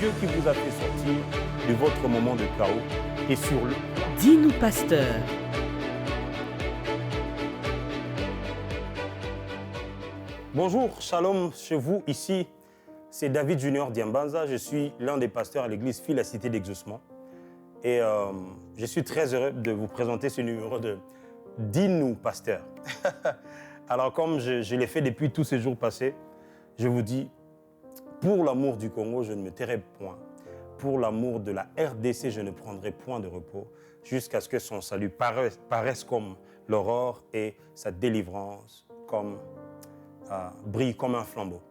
Dieu qui vous a fait sortir de votre moment de chaos est sur le... Dis-nous, pasteur. Bonjour, shalom chez vous. Ici, c'est David Junior Diambanza. Je suis l'un des pasteurs à l'église Fille la Cité d'Exaucement. Et je suis très heureux de vous présenter ce numéro de Dis-nous, pasteur. Alors, comme je l'ai fait depuis tous ces jours passés, je vous dis, pour l'amour du Congo, je ne me tairai point. Pour l'amour de la RDC, je ne prendrai point de repos jusqu'à ce que son salut paraisse comme l'aurore et sa délivrance brille comme un flambeau.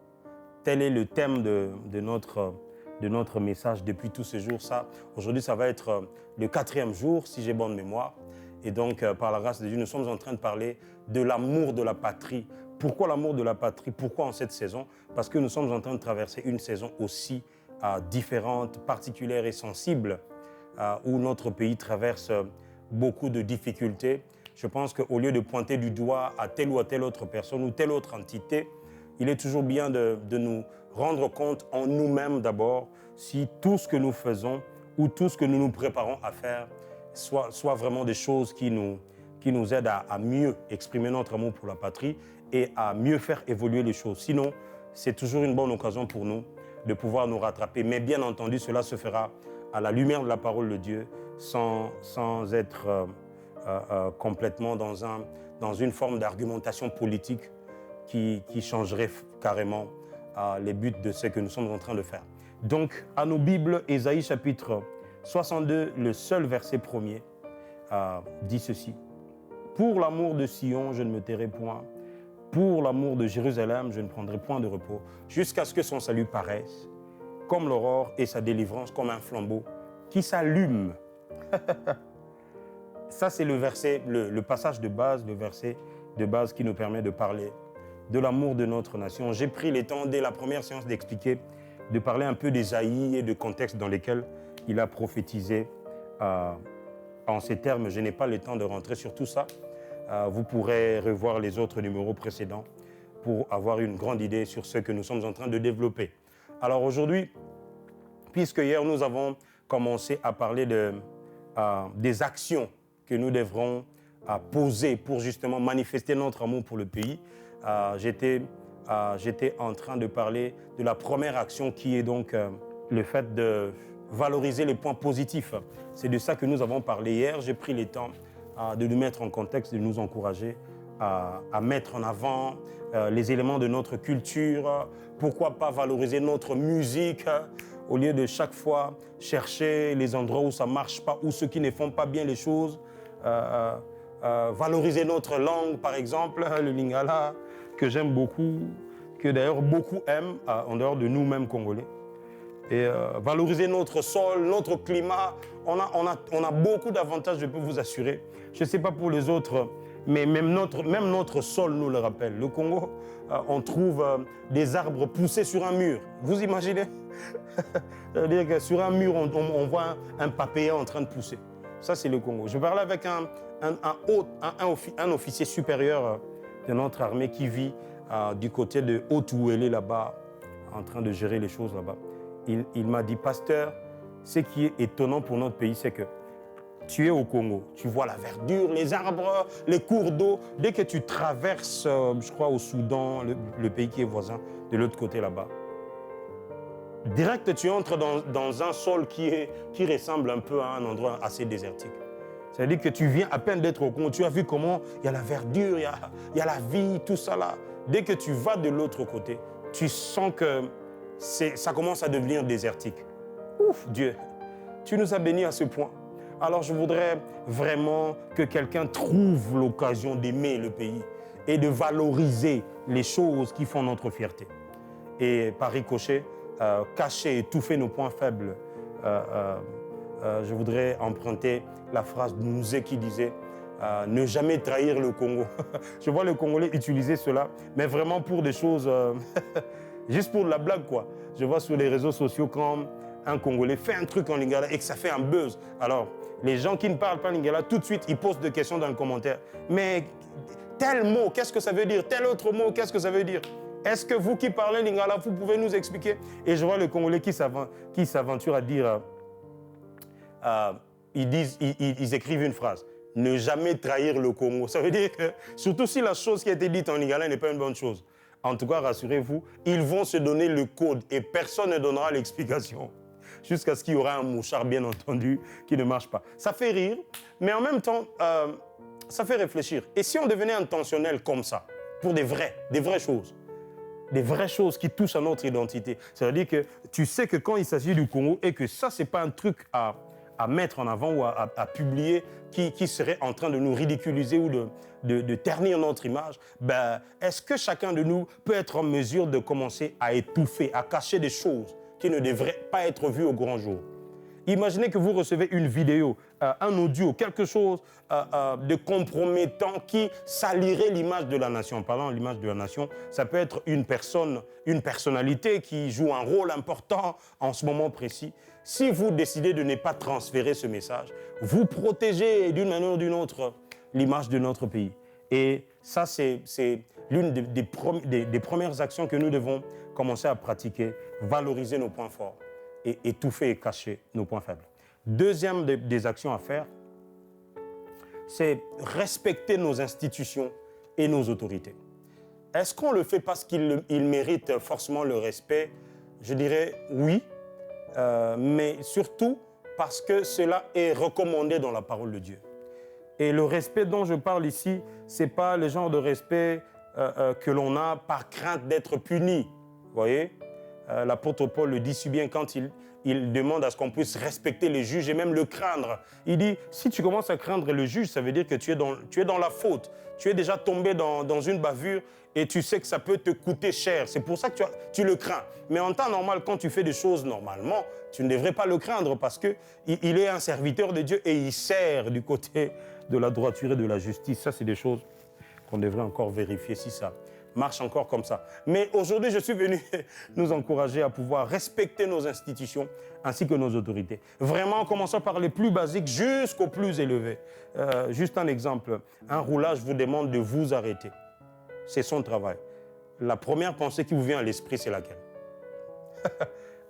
Tel est le thème de notre message depuis tous ces jours. Aujourd'hui, ça va être le 4e jour, si j'ai bonne mémoire. Et donc, par la grâce de Dieu, nous sommes en train de parler de l'amour de la patrie. Pourquoi l'amour de la patrie? Pourquoi en cette saison? Parce que nous sommes en train de traverser une saison aussi différente, particulière et sensible, où notre pays traverse beaucoup de difficultés. Je pense qu'au lieu de pointer du doigt à telle ou à telle autre personne ou telle autre entité, il est toujours bien de nous rendre compte en nous-mêmes d'abord si tout ce que nous faisons ou tout ce que nous nous préparons à faire soit vraiment des choses qui nous aident à mieux exprimer notre amour pour la patrie et à mieux faire évoluer les choses. Sinon, c'est toujours une bonne occasion pour nous de pouvoir nous rattraper. Mais bien entendu, cela se fera à la lumière de la parole de Dieu sans être complètement dans une forme d'argumentation politique qui changerait carrément les buts de ce que nous sommes en train de faire. Donc, à nos Bibles, Ésaïe chapitre 62, le seul verset premier, dit ceci. « Pour l'amour de Sion, je ne me tairai point. Pour l'amour de Jérusalem, je ne prendrai point de repos, jusqu'à ce que son salut paraisse, comme l'aurore et sa délivrance comme un flambeau qui s'allume. » Ça, c'est le verset, le passage de base, le verset de base qui nous permet de parler de l'amour de notre nation. J'ai pris le temps, dès la première séance, d'expliquer, de parler un peu d'Ésaïe et de contexte dans lesquels il a prophétisé en ces termes. Je n'ai pas le temps de rentrer sur tout ça. Vous pourrez revoir les autres numéros précédents pour avoir une grande idée sur ce que nous sommes en train de développer. Alors aujourd'hui, puisque hier nous avons commencé à parler des actions que nous devrons poser pour justement manifester notre amour pour le pays, j'étais en train de parler de la première action qui est donc le fait de valoriser les points positifs. C'est de ça que nous avons parlé hier. J'ai pris le temps de nous mettre en contexte, de nous encourager à mettre en avant les éléments de notre culture. Pourquoi pas valoriser notre musique au lieu de chaque fois chercher les endroits où ça ne marche pas, ou ceux qui ne font pas bien les choses. Valoriser notre langue, par exemple, le lingala, que j'aime beaucoup, que d'ailleurs beaucoup aiment, en dehors de nous-mêmes Congolais. Et valoriser notre sol, notre climat. On a beaucoup d'avantages, je peux vous assurer. Je ne sais pas pour les autres, mais même notre sol nous le rappelle. Le Congo, on trouve des arbres poussés sur un mur. Vous imaginez? C'est-à-dire que sur un mur, on voit un papayer en train de pousser. Ça, c'est le Congo. Je parlais avec un officier supérieur de notre armée qui vit du côté de Haut-Ouélé, là-bas, en train de gérer les choses là-bas. Il m'a dit, pasteur, ce qui est étonnant pour notre pays, c'est que tu es au Congo, tu vois la verdure, les arbres, les cours d'eau. Dès que tu traverses, je crois, au Soudan, le pays qui est voisin, de l'autre côté là-bas, direct, tu entres dans un sol qui ressemble un peu à un endroit assez désertique. C'est-à-dire que tu viens à peine d'être au Congo, tu as vu comment il y a la verdure, il y a la vie, tout ça là. Dès que tu vas de l'autre côté, tu sens que ça commence à devenir désertique. Ouf, Dieu, tu nous as bénis à ce point. Alors je voudrais vraiment que quelqu'un trouve l'occasion d'aimer le pays et de valoriser les choses qui font notre fierté. Et par ricochet, cacher, étouffer nos points faibles. Je voudrais emprunter la phrase de Nouzé qui disait ne jamais trahir le Congo. Je vois le Congolais utiliser cela, mais vraiment pour des choses, juste pour de la blague, quoi. Je vois sur les réseaux sociaux quand un Congolais fait un truc en lingala et que ça fait un buzz. Alors, les gens qui ne parlent pas lingala, tout de suite, ils posent des questions dans le commentaire. Mais tel mot, qu'est-ce que ça veut dire? Tel autre mot, qu'est-ce que ça veut dire? Est-ce que vous qui parlez lingala, vous pouvez nous expliquer? Et je vois le Congolais qui s'aventure à dire, ils écrivent une phrase. Ne jamais trahir le Congo. Ça veut dire que, surtout si la chose qui a été dite en lingala n'est pas une bonne chose. En tout cas, rassurez-vous, ils vont se donner le code et personne ne donnera l'explication. Jusqu'à ce qu'il y aura un mouchard, bien entendu, qui ne marche pas. Ça fait rire, mais en même temps, ça fait réfléchir. Et si on devenait intentionnel comme ça, pour des vraies choses qui touchent à notre identité, ça veut dire que tu sais que quand il s'agit du Congo et que ça, ce n'est pas un truc à mettre en avant ou à publier qui serait en train de nous ridiculiser ou de ternir notre image, ben, est-ce que chacun de nous peut être en mesure de commencer à étouffer, à cacher des choses qui ne devraient pas être vues au grand jour? Imaginez que vous recevez une vidéo, un audio, quelque chose de compromettant qui salirait l'image de la nation. Parlant de l'image de la nation, ça peut être une personnalité qui joue un rôle important en ce moment précis. Si vous décidez de ne pas transférer ce message, vous protégez d'une manière ou d'une autre l'image de notre pays. Et ça, c'est l'une des premières actions que nous devons commencer à pratiquer, valoriser nos points forts et étouffer et cacher nos points faibles. Deuxième des actions à faire, c'est respecter nos institutions et nos autorités. Est-ce qu'on le fait parce qu'ils méritent forcément le respect? Je dirais oui, mais surtout parce que cela est recommandé dans la parole de Dieu. Et le respect dont je parle ici, ce n'est pas le genre de respect que l'on a par crainte d'être puni. Vous voyez? L'apôtre Paul le dit si bien quand il demande à ce qu'on puisse respecter les juges et même le craindre. Il dit, si tu commences à craindre le juge, ça veut dire que tu es dans la faute. Tu es déjà tombé dans une bavure et tu sais que ça peut te coûter cher. C'est pour ça que tu le crains. Mais en temps normal, quand tu fais des choses normalement, tu ne devrais pas le craindre parce qu'il est un serviteur de Dieu et il sert du côté de la droiture et de la justice. Ça, c'est des choses qu'on devrait encore vérifier si ça marche encore comme ça. Mais aujourd'hui, je suis venu nous encourager à pouvoir respecter nos institutions ainsi que nos autorités. Vraiment, en commençant par les plus basiques jusqu'aux plus élevés. Juste un exemple. Un roulage vous demande de vous arrêter. C'est son travail. La première pensée qui vous vient à l'esprit, c'est laquelle?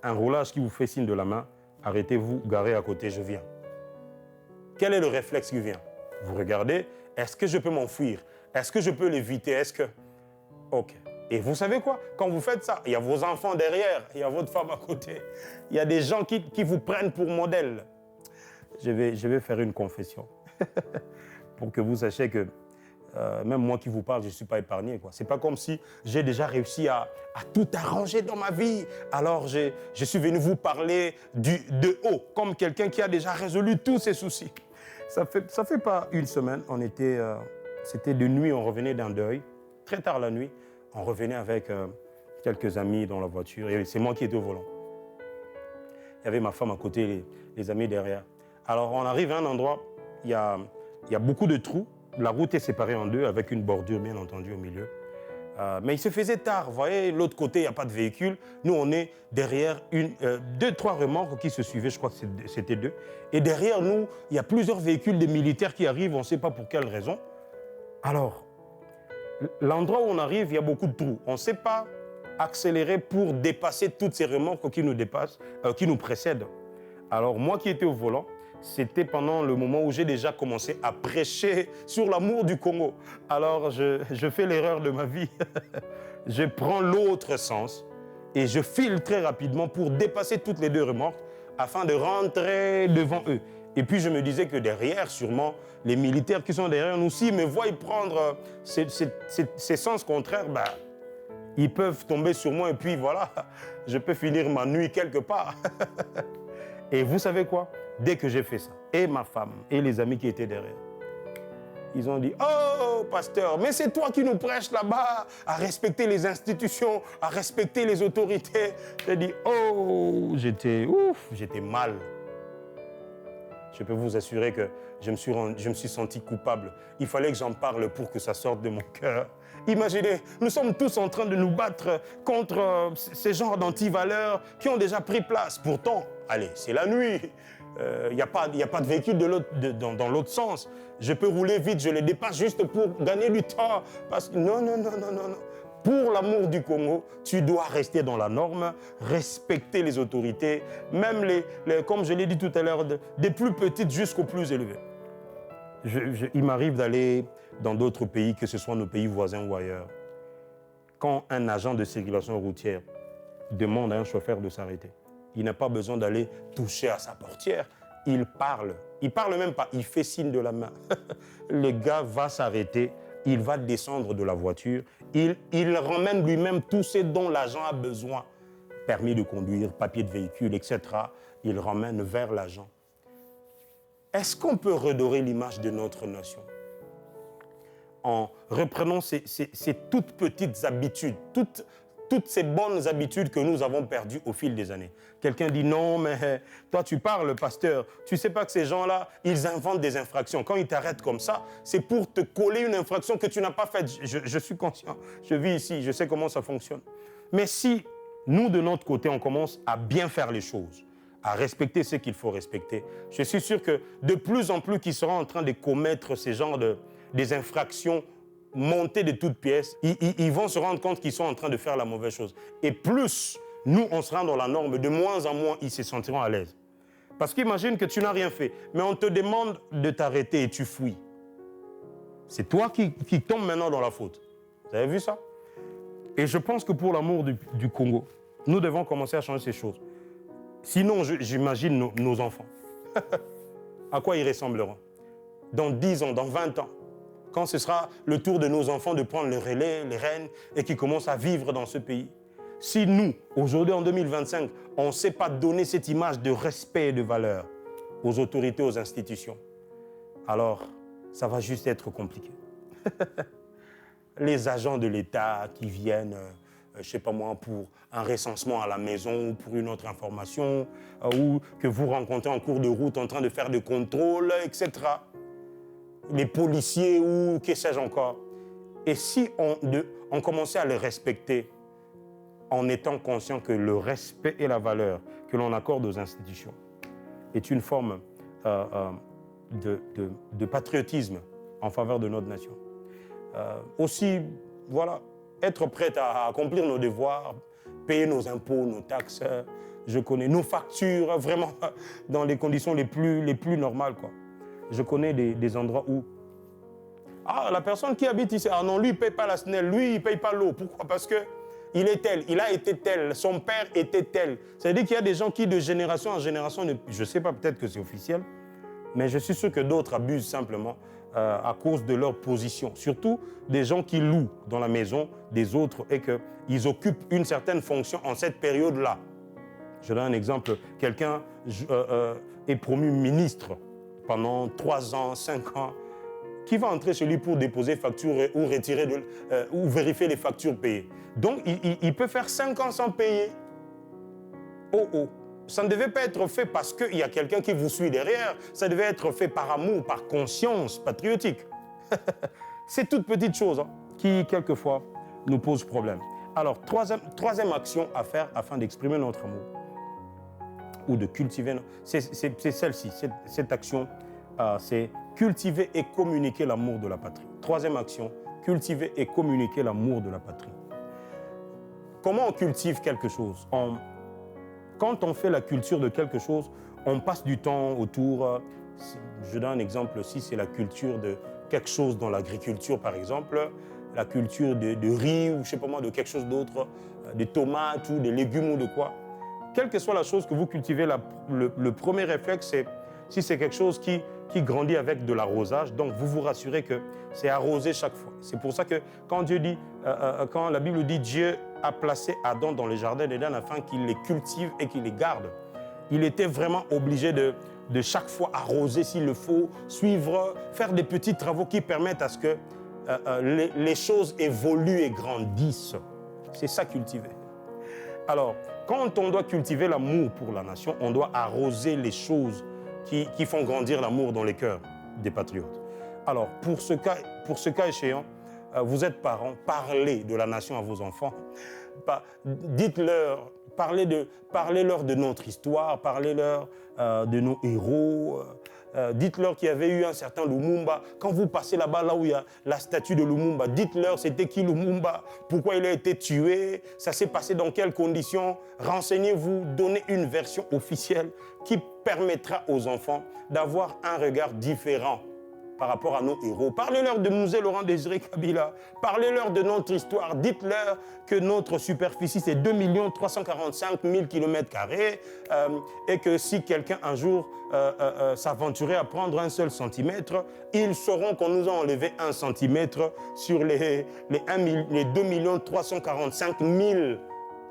Un roulage qui vous fait signe de la main, arrêtez-vous, garez à côté, je viens. Quel est le réflexe qui vient? Vous regardez, est-ce que je peux m'enfuir? Est-ce que je peux l'éviter? Est-ce que... OK. Et vous savez quoi? Quand vous faites ça, il y a vos enfants derrière, il y a votre femme à côté, il y a des gens qui vous prennent pour modèle. Je vais faire une confession pour que vous sachiez que même moi qui vous parle, je ne suis pas épargné. Ce n'est pas comme si j'ai déjà réussi à tout arranger dans ma vie. Alors, je suis venu vous parler de haut, comme quelqu'un qui a déjà résolu tous ses soucis. Ça fait pas une semaine, c'était de nuit, on revenait d'un deuil. Très tard la nuit, on revenait avec quelques amis dans la voiture et c'est moi qui étais au volant. Il y avait ma femme à côté, les amis derrière. Alors on arrive à un endroit, il y a beaucoup de trous. La route est séparée en deux avec une bordure bien entendu au milieu. Mais il se faisait tard, vous voyez, l'autre côté, il n'y a pas de véhicule. Nous, on est derrière deux, trois remorques qui se suivaient, je crois que c'était deux. Et derrière nous, il y a plusieurs véhicules de militaires qui arrivent, on ne sait pas pour quelle raison. Alors, l'endroit où on arrive, il y a beaucoup de trous. On ne sait pas accélérer pour dépasser toutes ces remorques qui nous précèdent. Alors, moi qui étais au volant, c'était pendant le moment où j'ai déjà commencé à prêcher sur l'amour du Congo. Alors, je fais l'erreur de ma vie. Je prends l'autre sens et je file très rapidement pour dépasser toutes les deux remorques afin de rentrer devant eux. Et puis, je me disais que derrière, sûrement, les militaires qui sont derrière nous, s'ils me voient prendre ces sens contraires, ben, ils peuvent tomber sur moi et puis voilà, je peux finir ma nuit quelque part. Et vous savez quoi? Dès que j'ai fait ça, et ma femme et les amis qui étaient derrière, ils ont dit « Oh, pasteur, mais c'est toi qui nous prêches là-bas à respecter les institutions, à respecter les autorités. » J'ai dit « Oh, j'étais mal. » Je peux vous assurer que je me suis senti coupable. Il fallait que j'en parle pour que ça sorte de mon cœur. Imaginez, nous sommes tous en train de nous battre contre ces genres d'antivaleurs qui ont déjà pris place. Pourtant, allez, c'est la nuit. Il n'y a pas de véhicule dans l'autre sens. Je peux rouler vite, je les dépasse juste pour gagner du temps. Non. Pour l'amour du Congo, tu dois rester dans la norme, respecter les autorités, même comme je l'ai dit tout à l'heure, des plus petites jusqu'aux plus élevées. Il m'arrive d'aller dans d'autres pays, que ce soit nos pays voisins ou ailleurs. Quand un agent de circulation routière demande à un chauffeur de s'arrêter, il n'a pas besoin d'aller toucher à sa portière. Il parle. Il parle même pas, il fait signe de la main. Le gars va s'arrêter, il va descendre de la voiture, il ramène lui-même tout ce dont l'agent a besoin. Permis de conduire, papier de véhicule, etc. Il ramène vers l'agent. Est-ce qu'on peut redorer l'image de notre nation en reprenant ces toutes petites habitudes, toutes ces bonnes habitudes que nous avons perdues au fil des années? Quelqu'un dit non, mais toi tu parles, pasteur, tu ne sais pas que ces gens-là, ils inventent des infractions. Quand ils t'arrêtent comme ça, c'est pour te coller une infraction que tu n'as pas faite. Je suis conscient, je vis ici, je sais comment ça fonctionne. Mais si nous, de notre côté, on commence à bien faire les choses, à respecter ce qu'il faut respecter, je suis sûr que de plus en plus qui seront en train de commettre ces genres des infractions montées de toutes pièces, ils vont se rendre compte qu'ils sont en train de faire la mauvaise chose. Et plus nous, on sera dans la norme, de moins en moins, ils se sentiront à l'aise. Parce qu'imagine que tu n'as rien fait, mais on te demande de t'arrêter et tu fuis. C'est toi qui tombes maintenant dans la faute. Vous avez vu ça? Et je pense que pour l'amour du Congo, nous devons commencer à changer ces choses. Sinon, j'imagine nos enfants. À quoi ils ressembleront? Dans 10 ans, dans 20 ans, quand ce sera le tour de nos enfants de prendre le relais, les rênes, et qui commencent à vivre dans ce pays. Si nous, aujourd'hui en 2025, on ne sait pas donner cette image de respect et de valeur aux autorités, aux institutions, alors ça va juste être compliqué. Les agents de l'État qui viennent, je ne sais pas moi, pour un recensement à la maison ou pour une autre information, ou que vous rencontrez en cours de route en train de faire des contrôles, etc. Les policiers ou que sais-je encore. Et si on commençait à les respecter en étant conscient que le respect et la valeur que l'on accorde aux institutions est une forme de patriotisme en faveur de notre nation. Aussi, voilà, être prêt à accomplir nos devoirs, payer nos impôts, nos taxes, je connais nos factures, vraiment dans les conditions les plus normales, quoi. Je connais des endroits où la personne qui habite ici, non, lui, il ne paye pas la SNEL, lui, il ne paye pas l'eau. Pourquoi? Parce qu'il est tel, il a été tel, son père était tel. Ça veut dire qu'il y a des gens qui, de génération en génération, je ne sais pas, peut-être que c'est officiel, mais je suis sûr que d'autres abusent simplement à cause de leur position. Surtout des gens qui louent dans la maison des autres et qu'ils occupent une certaine fonction en cette période-là. Je donne un exemple. Quelqu'un est promu ministre pendant 3 ans, 5 ans. Qui va entrer chez lui pour déposer facture ou retirer ou vérifier les factures payées? Donc, il peut faire 5 ans sans payer. Ça ne devait pas être fait parce qu'il y a quelqu'un qui vous suit derrière. Ça devait être fait par amour, par conscience patriotique. C'est toute petite chose qui, quelquefois, nous pose problème. Alors, troisième action à faire afin d'exprimer notre amour ou de cultiver, c'est celle-ci. Cette action, c'est cultiver et communiquer l'amour de la patrie. Troisième action, cultiver et communiquer l'amour de la patrie. Comment on cultive quelque chose? Quand on fait la culture de quelque chose, on passe du temps autour. Je donne un exemple, si c'est la culture de quelque chose dans l'agriculture, par exemple, la culture de riz ou je ne sais pas moi, de quelque chose d'autre, des tomates ou des légumes ou de quoi. Quelle que soit la chose que vous cultivez, le premier réflexe, c'est si c'est quelque chose qui grandit avec de l'arrosage, donc vous vous rassurez que c'est arrosé chaque fois. C'est pour ça que quand quand la Bible dit Dieu a placé Adam dans le jardin d'Éden afin qu'il les cultive et qu'il les garde, il était vraiment obligé de chaque fois arroser s'il le faut, suivre, faire des petits travaux qui permettent à ce que les choses évoluent et grandissent. C'est ça cultiver. Alors, quand on doit cultiver l'amour pour la nation, on doit arroser les choses qui font grandir l'amour dans les cœurs des patriotes. Alors, pour ce cas échéant, vous êtes parents, parlez de la nation à vos enfants. Dites-leur, parlez-leur de notre histoire, parlez-leur de nos héros, Dites-leur qu'il y avait eu un certain Lumumba. Quand vous passez là-bas, là où il y a la statue de Lumumba, dites-leur c'était qui Lumumba, pourquoi il a été tué, ça s'est passé dans quelles conditions. Renseignez-vous, donnez une version officielle qui permettra aux enfants d'avoir un regard différent par rapport à nos héros. Parlez-leur de Musée Laurent Désiré Kabila. Parlez-leur de notre histoire. Dites-leur que notre superficie, c'est 2 345 000 km² et que si quelqu'un un jour s'aventurait à prendre un seul centimètre, ils sauront qu'on nous a enlevé 1 centimètre sur les 2 345 000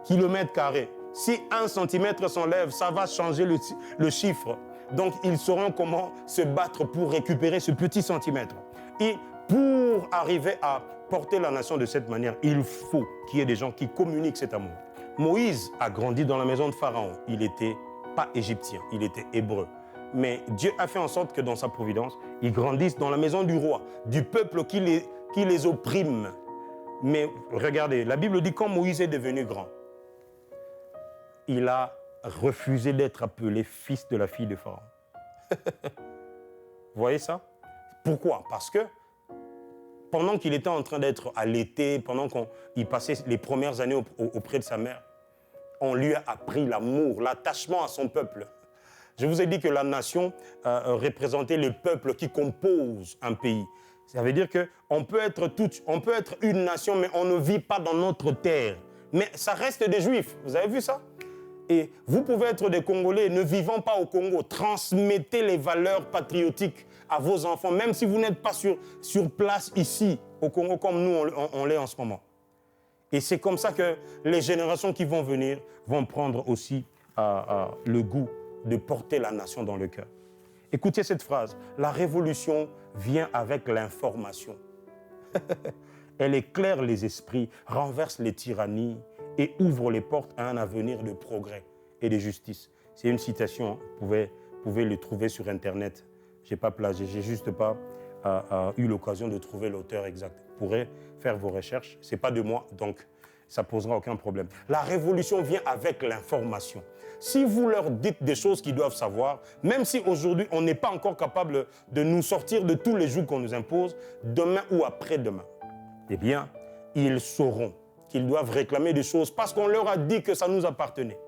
km². Si 1 centimètre s'enlève, ça va changer le chiffre. Donc, ils sauront comment se battre pour récupérer ce petit centimètre. Et pour arriver à porter la nation de cette manière, il faut qu'il y ait des gens qui communiquent cet amour. Moïse a grandi dans la maison de Pharaon. Il n'était pas égyptien, il était hébreu. Mais Dieu a fait en sorte que dans sa providence, ils grandissent dans la maison du roi, du peuple qui les opprime. Mais regardez, la Bible dit quand Moïse est devenu grand, il a refusé d'être appelé fils de la fille de Pharaon. Vous voyez ça? Pourquoi? Parce que pendant qu'il était en train d'être allaité, pendant qu'il passait les premières années auprès de sa mère, on lui a appris l'amour, l'attachement à son peuple. Je vous ai dit que la nation représentait le peuple qui compose un pays. Ça veut dire qu'on peut être une nation, mais on ne vit pas dans notre terre. Mais ça reste des Juifs. Vous avez vu ça? Et vous pouvez être des Congolais ne vivant pas au Congo. Transmettez les valeurs patriotiques à vos enfants, même si vous n'êtes pas sur place ici, au Congo, comme nous, on l'est en ce moment. Et c'est comme ça que les générations qui vont venir vont prendre aussi le goût de porter la nation dans le cœur. Écoutez cette phrase. La révolution vient avec l'information. Elle éclaire les esprits, renverse les tyrannies, et ouvre les portes à un avenir de progrès et de justice. C'est une citation, vous pouvez le trouver sur Internet. Je n'ai pas plagié, je n'ai juste pas eu l'occasion de trouver l'auteur exact. Vous pourrez faire vos recherches, ce n'est pas de moi, donc ça ne posera aucun problème. La révolution vient avec l'information. Si vous leur dites des choses qu'ils doivent savoir, même si aujourd'hui on n'est pas encore capable de nous sortir de tous les jours qu'on nous impose, demain ou après-demain, eh bien, ils sauront qu'ils doivent réclamer des choses parce qu'on leur a dit que ça nous appartenait.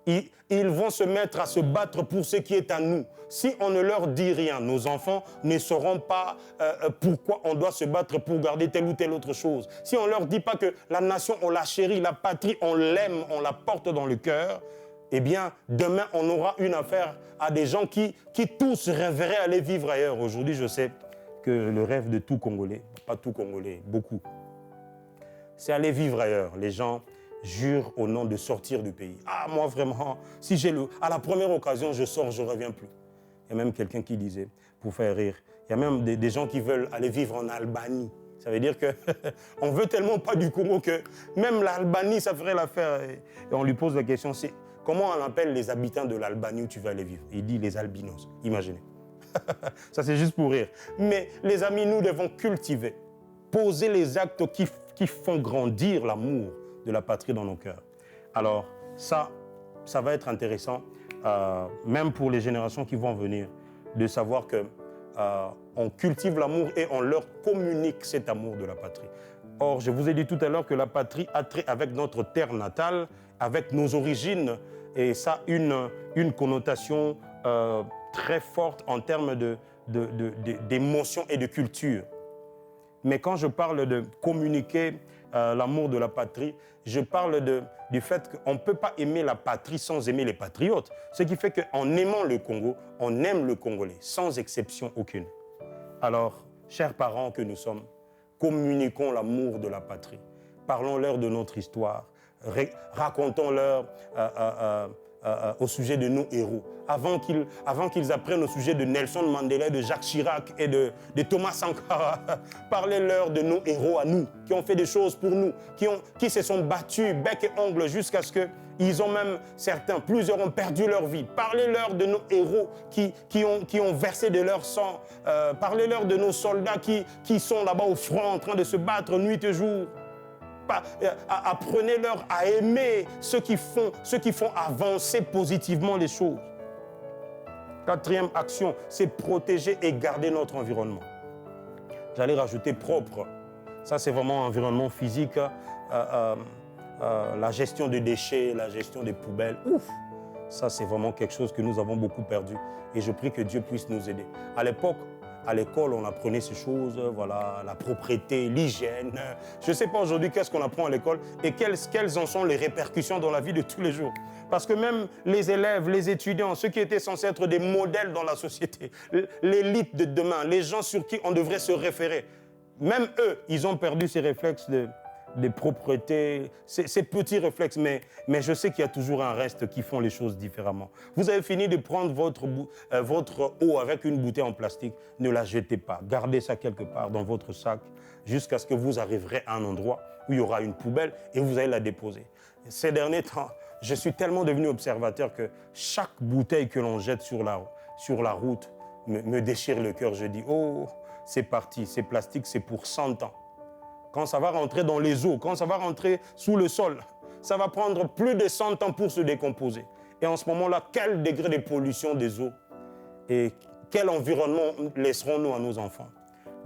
Ils vont se mettre à se battre pour ce qui est à nous. Si on ne leur dit rien, nos enfants ne sauront pas pourquoi on doit se battre pour garder telle ou telle autre chose. Si on ne leur dit pas que la nation, on la chérit, la patrie, on l'aime, on la porte dans le cœur, eh bien, demain, on aura une affaire à des gens qui tous rêveraient aller vivre ailleurs. Aujourd'hui, je sais que le rêve de tout Congolais, pas tout Congolais, beaucoup, c'est aller vivre ailleurs. Les gens jurent au nom de sortir du pays. Ah, moi vraiment, si à la première occasion, je sors, je ne reviens plus. Il y a même quelqu'un qui disait, pour faire rire, il y a même des gens qui veulent aller vivre en Albanie. Ça veut dire qu'on ne veut tellement pas du Congo que même l'Albanie, ça ferait l'affaire. Et on lui pose la question, c'est comment on appelle les habitants de l'Albanie où tu vas aller vivre? Il dit les albinos, imaginez. Ça, c'est juste pour rire. Mais les amis, nous devons cultiver, poser les actes qui font grandir l'amour de la patrie dans nos cœurs. Alors, ça va être intéressant, même pour les générations qui vont venir, de savoir qu'on cultive l'amour et on leur communique cet amour de la patrie. Or, je vous ai dit tout à l'heure que la patrie a trait avec notre terre natale, avec nos origines, et ça a une connotation très forte en termes d'émotion et de culture. Mais quand je parle de communiquer l'amour de la patrie, je parle du fait qu'on ne peut pas aimer la patrie sans aimer les patriotes. Ce qui fait qu'en aimant le Congo, on aime le Congolais, sans exception aucune. Alors, chers parents que nous sommes, communiquons l'amour de la patrie. Parlons-leur de notre histoire. Racontons-leur au sujet de nos héros. Avant qu'ils apprennent au sujet de Nelson Mandela, de Jacques Chirac et de Thomas Sankara, parlez-leur de nos héros à nous, qui ont fait des choses pour nous, qui se sont battus bec et ongle jusqu'à ce qu'ils ont même, plusieurs ont perdu leur vie. Parlez-leur de nos héros qui ont versé de leur sang. Parlez-leur de nos soldats qui sont là-bas au front en train de se battre nuit et jour. Apprenez-leur à aimer ceux qui font avancer positivement les choses. Quatrième action, c'est protéger et garder notre environnement. J'allais rajouter propre. Ça, c'est vraiment environnement physique, la gestion des déchets, la gestion des poubelles. Ouf! Ça, c'est vraiment quelque chose que nous avons beaucoup perdu. Et je prie que Dieu puisse nous aider. À l'époque, à l'école, on apprenait ces choses, voilà, la propreté, l'hygiène. Je ne sais pas aujourd'hui qu'est-ce qu'on apprend à l'école et quelles en sont les répercussions dans la vie de tous les jours. Parce que même les élèves, les étudiants, ceux qui étaient censés être des modèles dans la société, l'élite de demain, les gens sur qui on devrait se référer, même eux, ils ont perdu ces réflexes de propreté, ces petits réflexes, mais je sais qu'il y a toujours un reste qui font les choses différemment. Vous avez fini de prendre votre eau avec une bouteille en plastique, ne la jetez pas, gardez ça quelque part dans votre sac jusqu'à ce que vous arriverez à un endroit où il y aura une poubelle et vous allez la déposer. Ces derniers temps, je suis tellement devenu observateur que chaque bouteille que l'on jette sur la route me déchire le cœur. Je dis, oh, c'est parti, c'est plastique, c'est pour 100 ans. Quand ça va rentrer dans les eaux, quand ça va rentrer sous le sol, ça va prendre plus de 100 ans pour se décomposer. Et en ce moment-là, quel degré de pollution des eaux et quel environnement laisserons-nous à nos enfants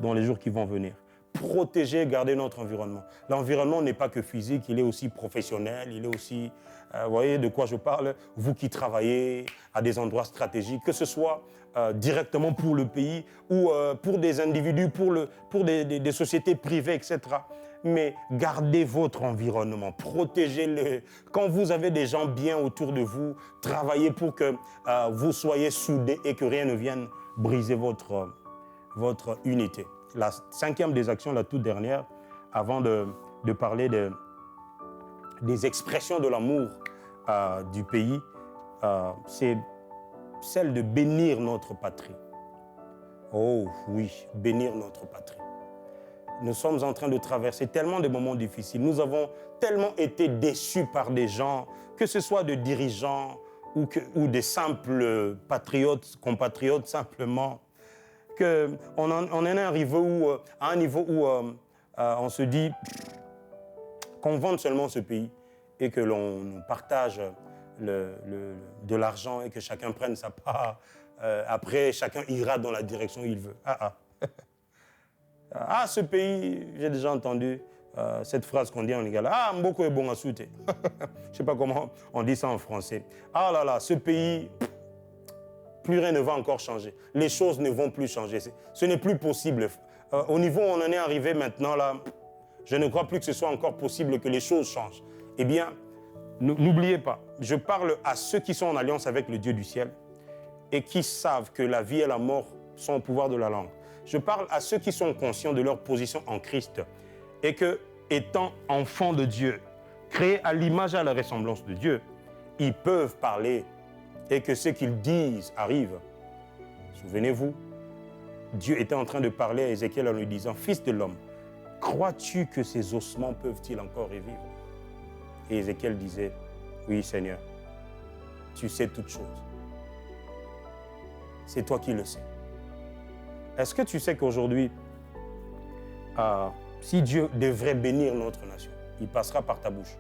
dans les jours qui vont venir? Protéger, garder notre environnement. L'environnement n'est pas que physique, il est aussi professionnel, il est aussi, vous voyez de quoi je parle, vous qui travaillez à des endroits stratégiques, que ce soit directement pour le pays ou pour des individus, pour des sociétés privées, etc. Mais gardez votre environnement, protégez-le. Quand vous avez des gens bien autour de vous, travaillez pour que vous soyez soudés et que rien ne vienne briser votre unité. La cinquième des actions, la toute dernière, avant de parler des expressions de l'amour du pays, c'est celle de bénir notre patrie. Oh oui, bénir notre patrie. Nous sommes en train de traverser tellement de moments difficiles. Nous avons tellement été déçus par des gens, que ce soit de dirigeants ou des simples patriotes, compatriotes simplement, qu'on en est arrivé à un niveau où on se dit qu'on vende seulement ce pays et que l'on partage de l'argent et que chacun prenne sa part. Après, chacun ira dans la direction où il veut. Ce pays, j'ai déjà entendu cette phrase qu'on dit en lingala. Mboko est bon à souter. Je ne sais pas comment on dit ça en français. Ah là là, ce pays, plus rien ne va encore changer. Les choses ne vont plus changer. Ce n'est plus possible. Au niveau où on en est arrivé maintenant, là, je ne crois plus que ce soit encore possible que les choses changent. Eh bien, n'oubliez pas, je parle à ceux qui sont en alliance avec le Dieu du ciel et qui savent que la vie et la mort sont au pouvoir de la langue. Je parle à ceux qui sont conscients de leur position en Christ et que, étant enfants de Dieu, créés à l'image et à la ressemblance de Dieu, ils peuvent parler et que ce qu'ils disent arrive. Souvenez-vous, Dieu était en train de parler à Ézéchiel en lui disant « Fils de l'homme, crois-tu que ces ossements peuvent-ils encore revivre ?» Et Ézéchiel disait « Oui, Seigneur, tu sais toutes choses. C'est toi qui le sais. » Est-ce que tu sais qu'aujourd'hui, si Dieu devrait bénir notre nation, il passera par ta bouche?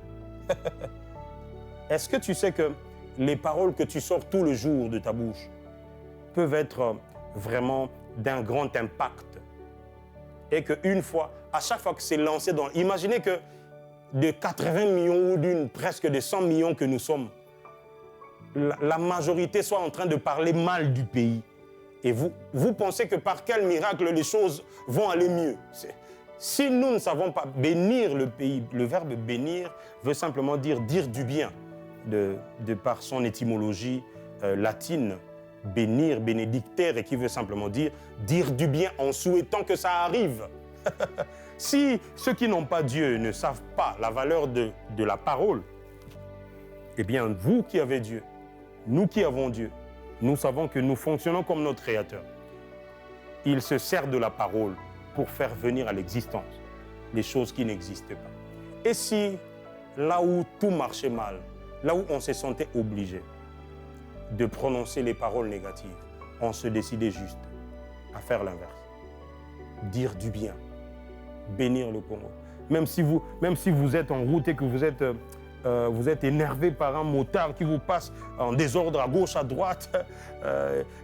Est-ce que tu sais que les paroles que tu sors tout le jour de ta bouche peuvent être vraiment d'un grand impact et qu'une fois, à chaque fois que c'est lancé dans... Imaginez que de 80 millions ou presque de 100 millions que nous sommes, la majorité soit en train de parler mal du pays. Et vous pensez que par quel miracle les choses vont aller mieux? Si nous ne savons pas bénir le pays, le verbe bénir veut simplement dire du bien, de par son étymologie latine, bénir, bénédictaire, et qui veut simplement dire du bien en souhaitant que ça arrive. Si ceux qui n'ont pas Dieu ne savent pas la valeur de la parole, eh bien vous qui avez Dieu, nous qui avons Dieu, nous savons que nous fonctionnons comme notre Créateur. Il se sert de la parole pour faire venir à l'existence les choses qui n'existent pas. Et si, là où tout marchait mal, là où on se sentait obligé de prononcer les paroles négatives, on se décidait juste à faire l'inverse. Dire du bien, bénir le Congo. Même si vous êtes en route et que vous êtes vous êtes énervé par un motard qui vous passe en désordre à gauche, à droite,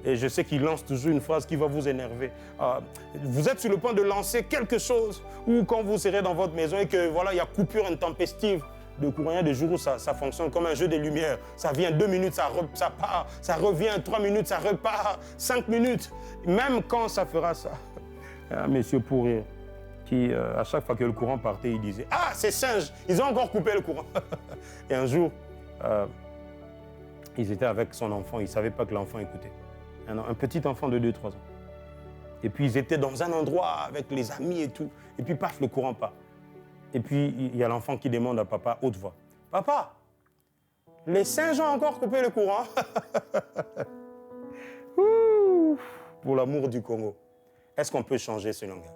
et je sais qu'il lance toujours une phrase qui va vous énerver. Vous êtes sur le point de lancer quelque chose, ou quand vous serez dans votre maison et que voilà, il y a coupure intempestive de courant, il y a des jours où ça fonctionne comme un jeu des lumières. Ça vient 2 minutes, ça part, ça revient 3 minutes, ça repart 5 minutes. Même quand ça fera ça. Un monsieur pourri qui, à chaque fois que le courant partait, il disait « Ah, ces singes, ils ont encore coupé le courant !» Et un jour, ils étaient avec son enfant, ils ne savaient pas que l'enfant écoutait. Un petit enfant de 2-3 ans. Et puis ils étaient dans un endroit avec les amis et tout. Et puis paf, le courant part. Et puis il y a l'enfant qui demande à papa, haute voix, « Papa, les singes ont encore coupé le courant ?» Pour l'amour du Congo. Est-ce qu'on peut changer ce langage?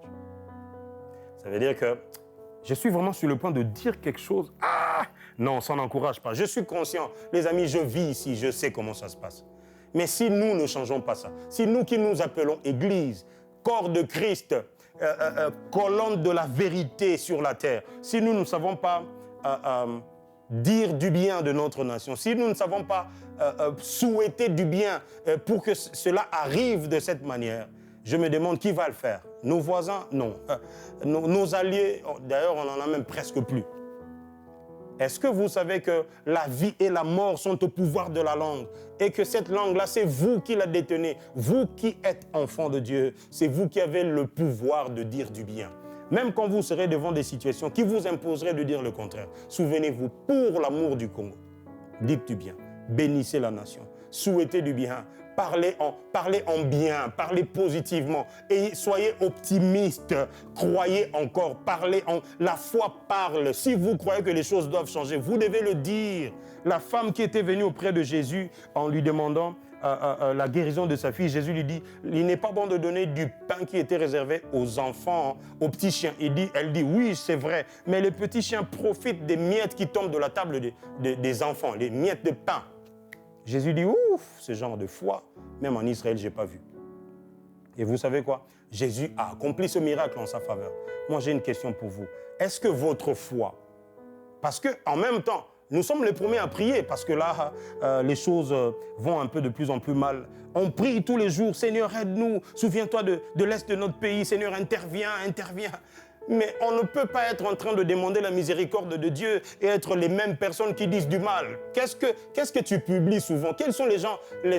Ça veut dire que je suis vraiment sur le point de dire quelque chose. Ah! Non, ça n'encourage pas. Je suis conscient. Les amis, je vis ici, je sais comment ça se passe. Mais si nous ne changeons pas ça, si nous qui nous appelons Église, corps de Christ, colonne de la vérité sur la terre, si nous ne savons pas dire du bien de notre nation, si nous ne savons pas souhaiter du bien pour que cela arrive de cette manière, je me demande qui va le faire. Nos voisins, non. Nos alliés, d'ailleurs, on n'en a même presque plus. Est-ce que vous savez que la vie et la mort sont au pouvoir de la langue et que cette langue-là, c'est vous qui la détenez, vous qui êtes enfant de Dieu, c'est vous qui avez le pouvoir de dire du bien. Même quand vous serez devant des situations qui vous imposeraient de dire le contraire, souvenez-vous, pour l'amour du Congo, dites du bien, bénissez la nation, souhaitez du bien, parlez en bien, parlez positivement et soyez optimistes, croyez encore, parlez en... La foi parle. Si vous croyez que les choses doivent changer, vous devez le dire. La femme qui était venue auprès de Jésus en lui demandant la guérison de sa fille, Jésus lui dit, il n'est pas bon de donner du pain qui était réservé aux enfants, aux petits chiens. Elle dit, oui, c'est vrai, mais les petits chiens profitent des miettes qui tombent de la table des enfants, les miettes de pain. Jésus dit, ouf, ce genre de foi, même en Israël, je n'ai pas vu. Et vous savez quoi? Jésus a accompli ce miracle en sa faveur. Moi, j'ai une question pour vous. Est-ce que votre foi, parce qu'en même temps, nous sommes les premiers à prier, parce que là, les choses vont un peu de plus en plus mal. On prie tous les jours, Seigneur, aide-nous, souviens-toi de l'Est de notre pays, Seigneur, interviens. Mais on ne peut pas être en train de demander la miséricorde de Dieu et être les mêmes personnes qui disent du mal. Qu'est-ce que tu publies souvent? Quels sont les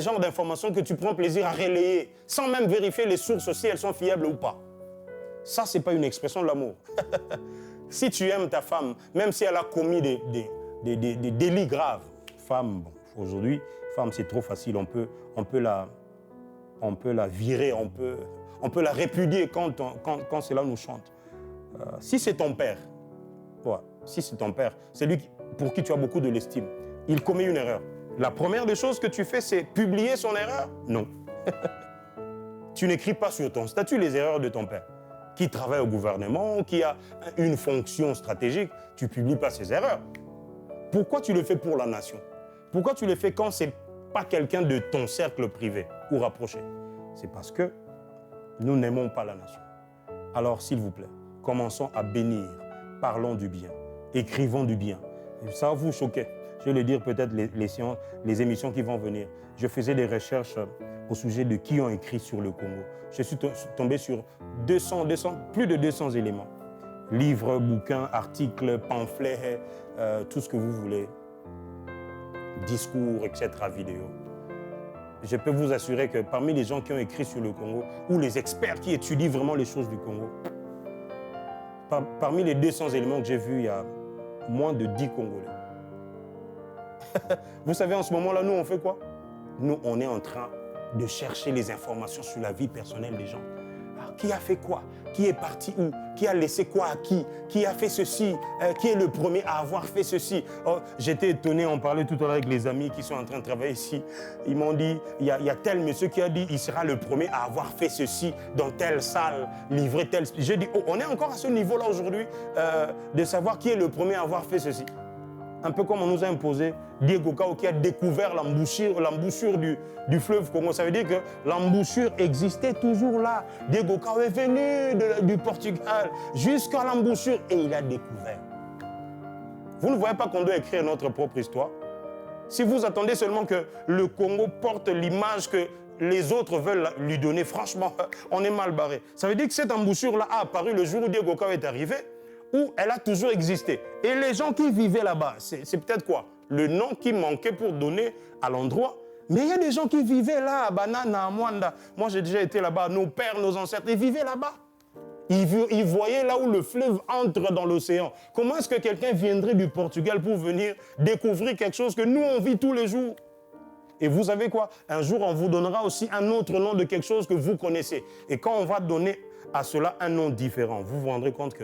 genres d'informations que tu prends plaisir à relayer sans même vérifier les sources si elles sont fiables ou pas? Ça, ce n'est pas une expression de l'amour. Si tu aimes ta femme, même si elle a commis des délits graves, femme, bon, aujourd'hui, femme, c'est trop facile, on peut la virer, on peut la répudier quand cela nous chante. Si c'est ton père, si c'est ton père, c'est lui pour qui tu as beaucoup de l'estime, il commet une erreur. La première des choses que tu fais, c'est publier son erreur? Non. Tu n'écris pas sur ton statut les erreurs de ton père, qui travaille au gouvernement, qui a une fonction stratégique. Tu ne publies pas ses erreurs. Pourquoi tu le fais pour la nation? Pourquoi tu le fais quand ce n'est pas quelqu'un de ton cercle privé ou rapproché? C'est parce que nous n'aimons pas la nation. Alors, s'il vous plaît, commençons à bénir, parlons du bien, écrivons du bien. Ça va vous choquer. Je vais le dire peut-être les émissions qui vont venir. Je faisais des recherches au sujet de qui ont écrit sur le Congo. Je suis tombé sur plus de 200 éléments. Livres, bouquins, articles, pamphlets, tout ce que vous voulez. Discours, etc., vidéos. Je peux vous assurer que parmi les gens qui ont écrit sur le Congo, ou les experts qui étudient vraiment les choses du Congo, parmi les 200 éléments que j'ai vus, il y a moins de 10 Congolais. Vous savez, en ce moment-là, nous, on fait quoi? Nous, on est en train de chercher les informations sur la vie personnelle des gens. Alors, qui a fait quoi? Qui est parti où? Qui a laissé quoi à qui? Qui a fait ceci? Qui est le premier à avoir fait ceci? Oh, j'étais étonné, on parlait tout à l'heure avec les amis qui sont en train de travailler ici. Ils m'ont dit, il y a tel monsieur qui a dit, il sera le premier à avoir fait ceci dans telle salle, livré tel... J'ai dit, oh, on est encore à ce niveau-là aujourd'hui de savoir qui est le premier à avoir fait ceci. Un peu comme on nous a imposé Diego Cao qui a découvert l'embouchure du fleuve Congo. Ça veut dire que l'embouchure existait toujours là. Diego Cao est venu du Portugal jusqu'à l'embouchure et il a découvert. Vous ne voyez pas qu'on doit écrire notre propre histoire? Si vous attendez seulement que le Congo porte l'image que les autres veulent lui donner, franchement, on est mal barré. Ça veut dire que cette embouchure-là a apparu le jour où Diego Kao est arrivé, où elle a toujours existé. Et les gens qui vivaient là-bas, c'est peut-être quoi? Le nom qui manquait pour donner à l'endroit. Mais il y a des gens qui vivaient là, à Banana, à Mwanda. Moi, j'ai déjà été là-bas. Nos pères, nos ancêtres, ils vivaient là-bas. Ils voyaient là où le fleuve entre dans l'océan. Comment est-ce que quelqu'un viendrait du Portugal pour venir découvrir quelque chose que nous, on vit tous les jours? Et vous savez quoi? Un jour, on vous donnera aussi un autre nom de quelque chose que vous connaissez. Et quand on va donner à cela un nom différent, vous vous rendrez compte que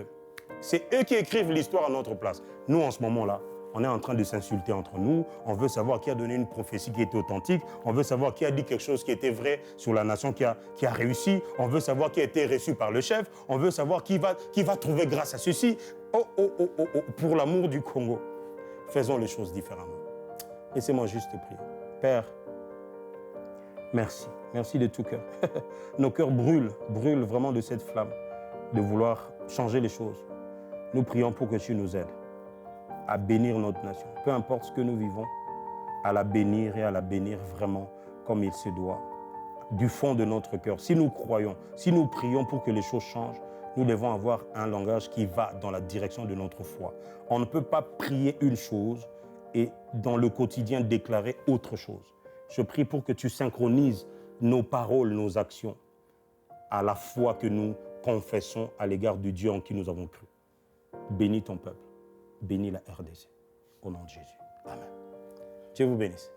c'est eux qui écrivent l'histoire à notre place. Nous, en ce moment-là, on est en train de s'insulter entre nous. On veut savoir qui a donné une prophétie qui était authentique. On veut savoir qui a dit quelque chose qui était vrai sur la nation qui a réussi. On veut savoir qui a été reçu par le chef. On veut savoir qui va trouver grâce à ceci. Oh, oh, oh, oh, oh, pour l'amour du Congo, faisons les choses différemment. Laissez-moi juste prier. Père, merci. Merci de tout cœur. Nos cœurs brûlent vraiment de cette flamme, de vouloir changer les choses. Nous prions pour que tu nous aides à bénir notre nation. Peu importe ce que nous vivons, à la bénir et à la bénir vraiment comme il se doit, du fond de notre cœur. Si nous croyons, si nous prions pour que les choses changent, nous devons avoir un langage qui va dans la direction de notre foi. On ne peut pas prier une chose et dans le quotidien déclarer autre chose. Je prie pour que tu synchronises nos paroles, nos actions à la foi que nous confessons à l'égard du Dieu en qui nous avons cru. Bénis ton peuple. Bénis la RDC. Au nom de Jésus. Amen. Dieu vous bénisse.